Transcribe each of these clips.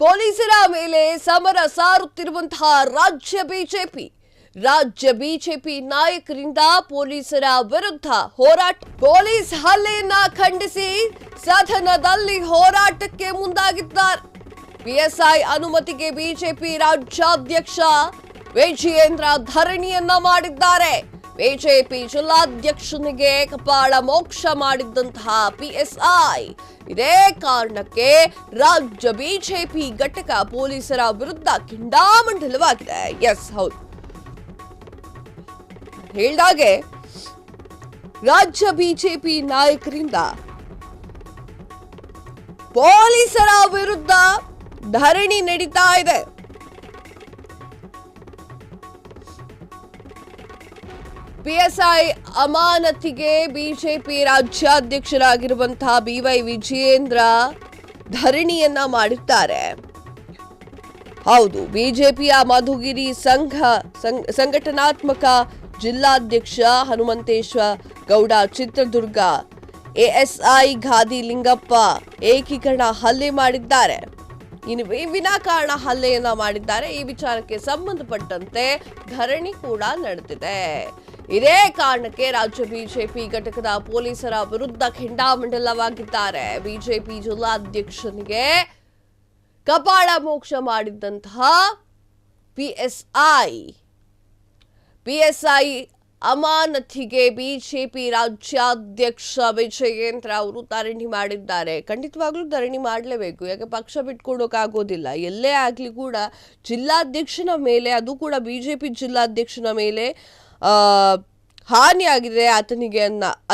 ಪೊಲೀಸರ ಮೇಲೆ ಸಮರ ಸಾರುತ್ತಿರುವಂತಹ ರಾಜ್ಯ ಬಿಜೆಪಿ ನಾಯಕರಿಂದ ಪೊಲೀಸರ ವಿರುದ್ಧ ಹೋರಾಟ. ಪೊಲೀಸ್ ಹಲ್ಲೆಯನ್ನ ಖಂಡಿಸಿ ಸದನದಲ್ಲಿ ಹೋರಾಟಕ್ಕೆ ಮುಂದಾಗಿದ್ದಾರೆ. ಪಿಎಸ್ಐ ಅನುಮತಿಗೆ ಬಿಜೆಪಿ ರಾಜ್ಯಾಧ್ಯಕ್ಷ ವಿಜಯೇಂದ್ರ ಧರಣಿಯನ್ನ ಮಾಡಿದ್ದಾರೆ. ಬಿಜೆಪಿ ಜಿಲ್ಲಾಧ್ಯಕ್ಷನಿಗೆ ಕಪಾಳ ಮೋಕ್ಷ ಮಾಡಿದ್ದಂತಹ ಪಿಎಸ್ಐ ಇದೇ ಕಾರಣಕ್ಕೆ ರಾಜ್ಯ ಬಿಜೆಪಿ ಘಟಕ ಪೊಲೀಸರ ವಿರುದ್ಧ ಕೆಂಡಾಮಂಡಲವಾಗಿದೆ. ಎಸ್, ಹೌದು, ಹೇಳಿದಾಗೆ ರಾಜ್ಯ ಬಿಜೆಪಿ ನಾಯಕರಿಂದ ಪೊಲೀಸರ ವಿರುದ್ಧ ಧರಣಿ ನಡೀತಾ ಇದೆ. ಪಿಎಸ್ಐ ಅಮಾನತಿಗೆ ಬಿಜೆಪಿ ರಾಜ್ಯಾಧ್ಯಕ್ಷರಾಗಿರುವಂತಹ ಬಿವೈ ವಿಜಯೇಂದ್ರ ಧರಣಿಯನ್ನ ಮಾಡಿದ್ದಾರೆ. ಹೌದು, ಬಿಜೆಪಿಯ ಮಧುಗಿರಿ ಸಂಘಟನಾತ್ಮಕ ಜಿಲ್ಲಾಧ್ಯಕ್ಷ ಹನುಮಂತೇಶ ಗೌಡ ಚಿತ್ರದುರ್ಗ, ಎಎಸ್ಐ ಗಾದಿ ಲಿಂಗಪ್ಪ ಏಕೀಕರಣ ಹಲ್ಲೆ ಮಾಡಿದ್ದಾರೆ. ಇನ್ನು ವಿನಾಕಾರಣ ಹಲ್ಲೆಯನ್ನ ಮಾಡಿದ್ದಾರೆ. ಈ ವಿಚಾರಕ್ಕೆ ಸಂಬಂಧಪಟ್ಟಂತೆ ಧರಣಿ ಕೂಡ ನಡೆದಿದೆ. ಇದೇ ಕಾರಣಕ್ಕೆ ರಾಜ್ಯ ಬಿಜೆಪಿ ಘಟಕದ ಪೊಲೀಸರ ವಿರುದ್ಧ ಕೆಂಡಾಮಂಡಲವಾಗಿದ್ದಾರೆ. ಬಿಜೆಪಿ ಜಿಲ್ಲಾಧ್ಯಕ್ಷನಿಗೆ ಕಪಾಳ ಮೋಕ್ಷ ಮಾಡಿದ್ದಂತಹ ಪಿಎಸ್ಐ ಅಮಾನತಿಗೆ ಬಿಜೆಪಿ ರಾಜ್ಯಾಧ್ಯಕ್ಷ ವಿಜಯೇಂದ್ರ ಅವರು ಧರಣಿ ಮಾಡಿದ್ದಾರೆ. ಖಂಡಿತವಾಗ್ಲೂ ಧರಣಿ ಮಾಡಲೇಬೇಕು. ಯಾಕೆ ಪಕ್ಷ ಬಿಟ್ಕೊಡೋಕ್ಕಾಗೋದಿಲ್ಲ. ಎಲ್ಲೇ ಆಗಲಿ ಕೂಡ ಜಿಲ್ಲಾಧ್ಯಕ್ಷನ ಮೇಲೆ, ಅದು ಕೂಡ ಬಿಜೆಪಿ ಜಿಲ್ಲಾಧ್ಯಕ್ಷನ ಮೇಲೆ ಹಾನಿಯಾಗಿದೆ ಆತನಿಗೆ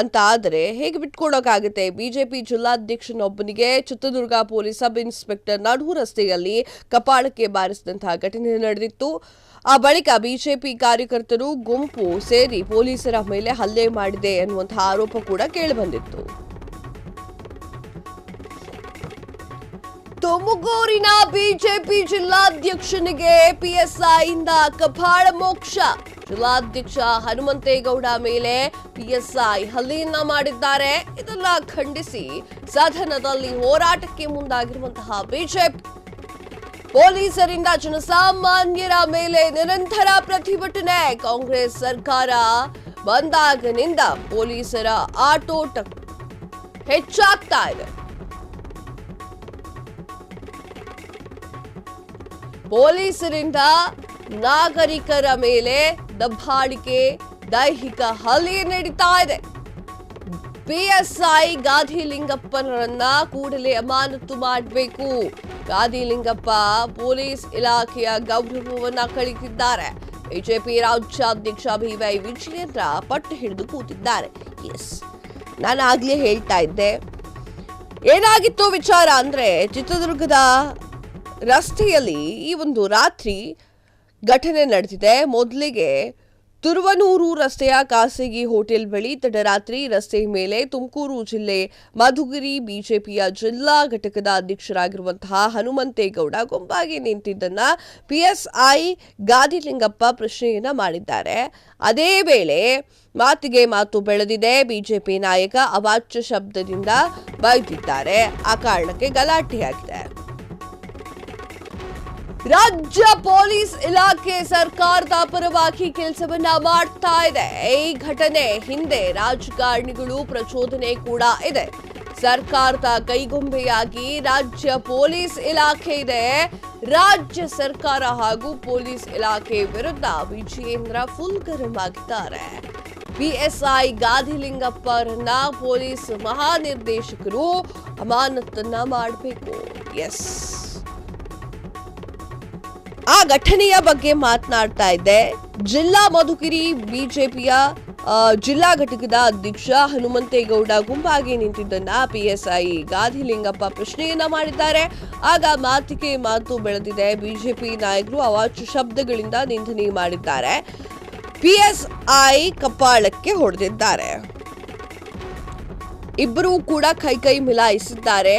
ಅಂತ ಆದರೆ ಹೇಗೆ ಬಿಟ್ಕೊಡೋಕ್ಕಾಗುತ್ತೆ? ಬಿಜೆಪಿ ಜಿಲ್ಲಾಧ್ಯಕ್ಷನೊಬ್ಬನಿಗೆ ಚಿತ್ರದುರ್ಗ ಪೊಲೀಸ್ ಸಬ್ ಇನ್ಸ್ಪೆಕ್ಟರ್ ನಡು ರಸ್ತೆಯಲ್ಲಿ ಕಪಾಳಕ್ಕೆ ಬಾರಿಸಿದಂತಹ ಘಟನೆ ನಡೆದಿತ್ತು. ಆ ಬಳಿಕ ಬಿಜೆಪಿ ಕಾರ್ಯಕರ್ತರು ಗುಂಪು ಸೇರಿ ಪೊಲೀಸರ ಮೇಲೆ ಹಲ್ಲೆ ಮಾಡಿದೆ ಎನ್ನುವಂತಹ ಆರೋಪ ಕೂಡ ಕೇಳಿಬಂದಿತ್ತು. ತುಮಕೂರಿನ ಬಿಜೆಪಿ ಜಿಲ್ಲಾಧ್ಯಕ್ಷನಿಗೆ ಪಿಎಸ್ಐಯಿಂದ ಕಪಾಳ ಮೋಕ್ಷ. ಜಿಲ್ಲಾಧ್ಯಕ್ಷ ಹನುಮಂತೇಗೌಡ ಮೇಲೆ ಪಿಎಸ್ಐ ಹಲ್ಲೆಯನ್ನ ಮಾಡಿದ್ದಾರೆ. ಇದನ್ನ ಖಂಡಿಸಿ ಸದನದಲ್ಲಿ ಹೋರಾಟಕ್ಕೆ ಮುಂದಾಗಿರುವಂತಹ ಬಿಜೆಪಿ ಪೊಲೀಸರಿಂದ ಜನಸಾಮಾನ್ಯರ ಮೇಲೆ ನಿರಂತರ ಪ್ರತಿಭಟನೆ. ಕಾಂಗ್ರೆಸ್ ಸರ್ಕಾರ ಬಂದಾಗನಿಂದ ಪೊಲೀಸರ ಆಟೋಟ ಹೆಚ್ಚಾಗ್ತಾ ಇದೆ. ಪೊಲೀಸರಿಂದ ನಾಗರಿಕರ ಮೇಲೆ ದಬ್ಬಾಳಿಕೆ, ದೈಹಿಕ ಹಲ್ಲೆ ನಡೀತಾ ಇದೆ. ಪಿಎಸ್ಐ ಗಾದಿ ಲಿಂಗಪ್ಪನರನ್ನ ಕೂಡಲೇ ಅಮಾನತು ಮಾಡಬೇಕು. ಗಾದಿ ಲಿಂಗಪ್ಪ ಪೊಲೀಸ್ ಇಲಾಖೆಯ ಗೌರವವನ್ನ ಕಳಿತಿದ್ದಾರೆ. ಬಿಜೆಪಿ ರಾಜ್ಯಾಧ್ಯಕ್ಷ ಬಿವೈ ವಿಜಯೇಂದ್ರ ಪಟ್ಟು ಹಿಡಿದು ಕೂತಿದ್ದಾರೆ. ಎಸ್, ನಾನು ಆಗ್ಲೇ ಹೇಳ್ತಾ ಇದ್ದೆ, ಏನಾಗಿತ್ತು ವಿಚಾರ ಅಂದ್ರೆ, ಚಿತ್ರದುರ್ಗದ ರಸ್ತೆಯಲ್ಲಿ ಈ ಒಂದು ರಾತ್ರಿ ಘಟನೆ ನಡೆದಿದೆ. ಮೊದಲಿಗೆ ತುರುವನೂರು ರಸ್ತೆಯ ಖಾಸಗಿ ಹೋಟೆಲ್ ಬಳಿ ತಡರಾತ್ರಿ ರಸ್ತೆ ಮೇಲೆ ತುಮಕೂರು ಜಿಲ್ಲೆ ಮಧುಗಿರಿ ಬಿಜೆಪಿಯ ಜಿಲ್ಲಾ ಘಟಕದ ಅಧ್ಯಕ್ಷರಾಗಿರುವಂತಹ ಹನುಮಂತೇಗೌಡ ಗುಂಪಾಗಿ ನಿಂತಿದ್ದನ್ನ ಪಿಎಸ್ಐ ಗಾದಿಲಿಂಗಪ್ಪ ಪ್ರಶ್ನೆಯನ್ನ ಮಾಡಿದ್ದಾರೆ. ಅದೇ ವೇಳೆ ಮಾತಿಗೆ ಮಾತು ಬೆಳೆದಿದೆ. ಬಿಜೆಪಿ ನಾಯಕ ಅವಾಚ್ಯ ಶಬ್ದದಿಂದ ಬೈದಿದ್ದಾರೆ. ಆ ಕಾರಣಕ್ಕೆ ಗಲಾಟೆಯಾಗಿದೆ. ರಾಜ್ಯ ಪೊಲೀಸ್ ಇಲಾಖೆ ಸರ್ಕಾರದ ಪರವಾಗಿ ಕೆಲಸವನ್ನ ಮಾಡ್ತಾ ಇದೆ. ಈ ಘಟನೆ ಹಿಂದೆ ರಾಜಕಾರಣಿಗಳು ಪ್ರಚೋದನೆ ಕೂಡ ಇದೆ. ಸರ್ಕಾರದ ಕೈಗೊಂಬೆಯಾಗಿ ರಾಜ್ಯ ಪೊಲೀಸ್ ಇಲಾಖೆ ಇದೆ. ರಾಜ್ಯ ಸರ್ಕಾರ ಹಾಗೂ ಪೊಲೀಸ್ ಇಲಾಖೆ ವಿರುದ್ಧ ವಿಜಯೇಂದ್ರ ಫುಲ್ ಗರಂ ಆಗಿದ್ದಾರೆ. ಪಿಎಸ್ಐ ಗಾದಿಲಿಂಗಪ್ಪರನ್ನ ಪೊಲೀಸ್ ಮಹಾನಿರ್ದೇಶಕರು ಅಮಾನತನ್ನ ಮಾಡಬೇಕು. ಎಸ್, ಆ ಘಟನೆಯ ಬಗ್ಗೆ ಮಾತನಾಡ್ತಾ ಇದ್ದೆ. ಜಿಲ್ಲಾ ಮಧುಗಿರಿ ಬಿಜೆಪಿಯ ಜಿಲ್ಲಾ ಘಟಕದ ಅಧ್ಯಕ್ಷ ಹನುಮಂತೇಗೌಡ ಗುಂಪಾಗಿ ನಿಂತಿದ್ದನ್ನ ಪಿಎಸ್ಐ ಗಾದಿಲಿಂಗಪ್ಪ ಪ್ರಶ್ನೆಯನ್ನ ಮಾಡಿದ್ದಾರೆ. ಆಗ ಮಾತಿಗೆ ಮಾತು ಬೆಳೆದಿದೆ. ಬಿಜೆಪಿ ನಾಯಕರು ಅವಾಚ್ಯ ಶಬ್ದಗಳಿಂದ ನಿಂದನೆ ಮಾಡಿದ್ದಾರೆ. ಪಿಎಸ್ಐ ಕಪಾಳಕ್ಕೆ ಹೊಡೆದಿದ್ದಾರೆ. ಇಬ್ಬರೂ ಕೂಡ ಕೈ ಮಿಲಾಯಿಸಿದ್ದಾರೆ.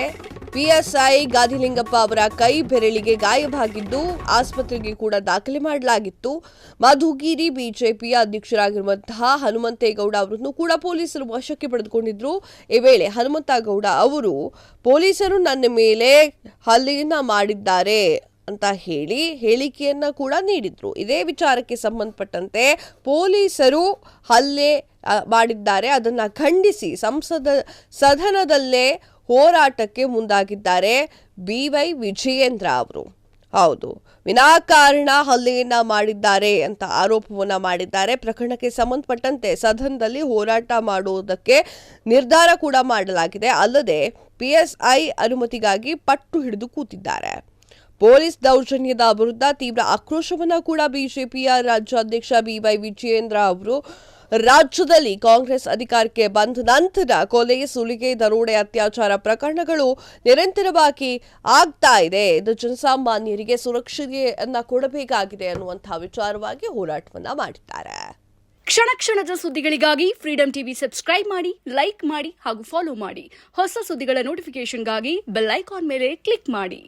ಪಿಎಸ್ಐ ಗಾದಿಲಿಂಗಪ್ಪ ಅವರ ಕೈ ಬೆರಳಿಗೆ ಗಾಯವಾಗಿದ್ದು ಆಸ್ಪತ್ರೆಗೆ ಕೂಡ ದಾಖಲೆ ಮಾಡಲಾಗಿತ್ತು. ಮಧುಗಿರಿ ಬಿಜೆಪಿಯ ಅಧ್ಯಕ್ಷರಾಗಿರುವಂತಹ ಹನುಮಂತೇಗೌಡ ಅವರನ್ನು ಕೂಡ ಪೊಲೀಸರು ವಶಕ್ಕೆ ಪಡೆದುಕೊಂಡಿದ್ರು. ಈ ವೇಳೆ ಹನುಮಂತೇಗೌಡ ಅವರು ಪೊಲೀಸರು ನನ್ನ ಮೇಲೆ ಹಲ್ಲೆಯನ್ನ ಮಾಡಿದ್ದಾರೆ ಅಂತ ಹೇಳಿ ಹೇಳಿಕೆಯನ್ನ ಕೂಡ ನೀಡಿದ್ರು. ಇದೇ ವಿಚಾರಕ್ಕೆ ಸಂಬಂಧಪಟ್ಟಂತೆ ಪೊಲೀಸರು ಹಲ್ಲೆ ಮಾಡಿದ್ದಾರೆ, ಅದನ್ನ ಖಂಡಿಸಿ ಸದನದಲ್ಲೇ ಹೋರಾಟಕ್ಕೆ ಮುಂದಾಗಿದ್ದಾರೆ BY ವಿಜಯೇಂದ್ರ ಅವರು. ಹೌದು, ವಿನಾಕಾರಣ ಹಲ್ಲೆಯನ್ನ ಮಾಡಿದ್ದಾರೆ ಅಂತ ಆರೋಪವನ್ನ ಮಾಡಿದ್ದಾರೆ. ಪ್ರಕರಣಕ್ಕೆ ಸಂಬಂಧಪಟ್ಟಂತೆ ಸದನದಲ್ಲಿ ಹೋರಾಟ ಮಾಡುವುದಕ್ಕೆ ನಿರ್ಧಾರ ಕೂಡ ಮಾಡಲಾಗಿದೆ. ಅಲ್ಲದೆ PSI ಅನುಮತಿಗಾಗಿ ಪಟ್ಟು ಹಿಡಿದು ಕೂತಿದ್ದಾರೆ. ಪೊಲೀಸ್ ದೌರ್ಜನ್ಯದ ವಿರುದ್ಧ ತೀವ್ರ ಆಕ್ರೋಶವನ್ನ ಕೂಡ ಬಿಜೆಪಿಯ ರಾಜ್ಯಾಧ್ಯಕ್ಷ BY ವಿಜಯೇಂದ್ರ ಅವರು ರಾಜ್ಯದಲ್ಲಿ ಕಾಂಗ್ರೆಸ್ ಅಧಿಕಾರಕ್ಕೆ ಬಂದ ನಂತರ ಕೊಲೆ, ಸುಲಿಗೆ, ದರೋಡೆ, ಅತ್ಯಾಚಾರ ಪ್ರಕರಣಗಳು ನಿರಂತರವಾಗಿ ಆಗ್ತಾ ಇದೆ. ಇದು ಜನಸಾಮಾನ್ಯರಿಗೆ ಸುರಕ್ಷತೆಯನ್ನ ಕೊಡಬೇಕಾಗಿದೆ ಅನ್ನುವಂತಹ ವಿಚಾರವಾಗಿ ಹೋರಾಟವನ್ನ ಮಾಡಿದ್ದಾರೆ. ಕ್ಷಣ ಕ್ಷಣದ ಸುದ್ದಿಗಳಿಗಾಗಿ ಫ್ರೀಡಂ ಟಿವಿ ಸಬ್ಸ್ಕ್ರೈಬ್ ಮಾಡಿ, ಲೈಕ್ ಮಾಡಿ ಹಾಗೂ ಫಾಲೋ ಮಾಡಿ. ಹೊಸ ಸುದ್ದಿಗಳ ನೋಟಿಫಿಕೇಶನ್ಗಾಗಿ ಬೆಲ್ ಐಕಾನ್ ಮೇಲೆ ಕ್ಲಿಕ್ ಮಾಡಿ.